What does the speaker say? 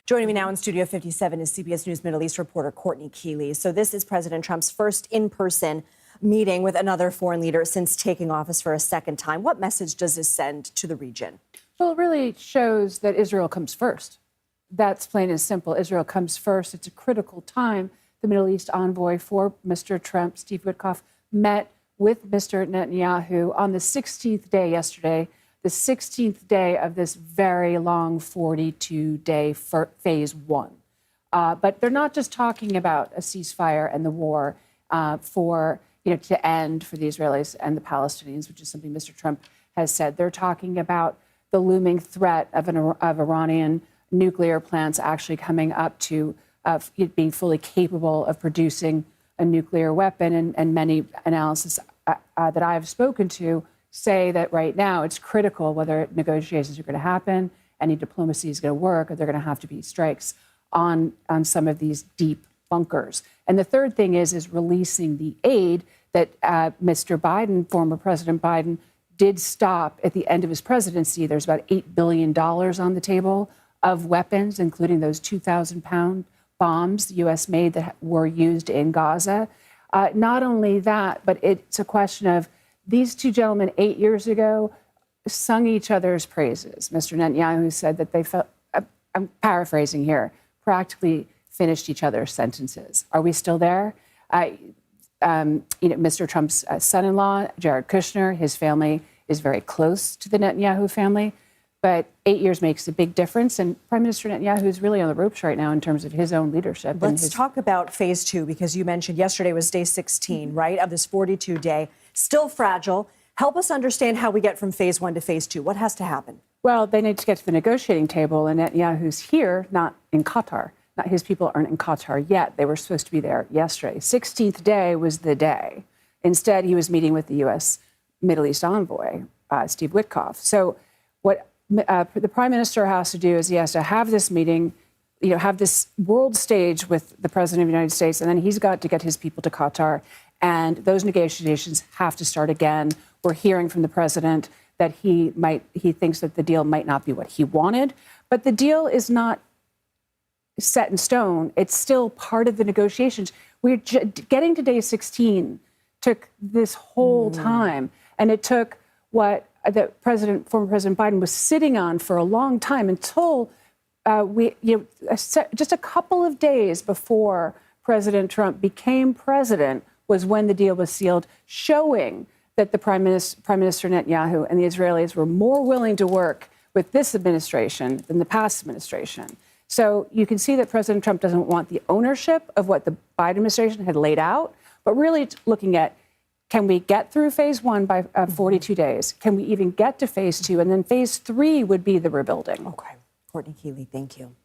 Joining me now in Studio 57 is CBS News Middle East reporter Courtney Kealy. So this is President Trump's first in-person meeting with another foreign leader since taking office for a second time. What message does this send to the region? Well, it really shows that Israel comes first. That's plain and simple. Israel comes first. It's a critical time. The Middle East envoy for Mr. Trump, Steve Witkoff, met with Mr. Netanyahu on the 16th day yesterday, the 16th day of this very long 42-day phase one. But they're not just talking about a ceasefire and the war to end for the Israelis and the Palestinians, which is something Mr. Trump has said. They're talking about the looming threat of Iranian nuclear plants actually coming up to being fully capable of producing a nuclear weapon. And many analysis that I've spoken to say that right now it's critical whether negotiations are going to happen, any diplomacy is going to work, or they're going to have to be strikes on some of these deep bunkers. And the third thing is releasing the aid that Mr. Biden, former President Biden, did stop at the end of his presidency. There's about $8 billion on the table of weapons, including those 2,000-pound bombs, U.S. made, that were used in Gaza. Not only that, but it's a question of these two gentlemen 8 years ago sung each other's praises. Mr. Netanyahu said that they felt, I'm paraphrasing here, practically finished each other's sentences. Are we still there? Mr. Trump's son-in-law, Jared Kushner, his family is very close to the Netanyahu family. But 8 years makes a big difference. And Prime Minister Netanyahu is really on the ropes right now in terms of his own leadership. Let's talk about phase two, because you mentioned yesterday was day 16, right, of this 42-day, still fragile. Help us understand how we get from phase one to phase two. What has to happen? Well, they need to get to the negotiating table, and Netanyahu's here, not in Qatar. Not his people aren't in Qatar yet. They were supposed to be there yesterday. 16th day was the day. Instead, he was meeting with the U.S. Middle East envoy, Steve Witkoff. So what the prime minister has to do is he has to have this meeting, have this world stage with the president of the United States, and then he's got to get his people to Qatar, and those negotiations have to start again. We're hearing from the president that he thinks that the deal might not be what he wanted, but the deal is not set in stone. It's still part of the negotiations. We're getting to day 16 took this whole time, and it took what the former President Biden was sitting on for a long time until just a couple of days before President Trump became president was when the deal was sealed, showing that the Prime Minister Netanyahu and the Israelis were more willing to work with this administration than the past administration. So you can see that President Trump doesn't want the ownership of what the Biden administration had laid out, but really looking at, can we get through phase one by 42 days? Can we even get to phase two? And then phase three would be the rebuilding. Okay. Courtney Kealy, thank you.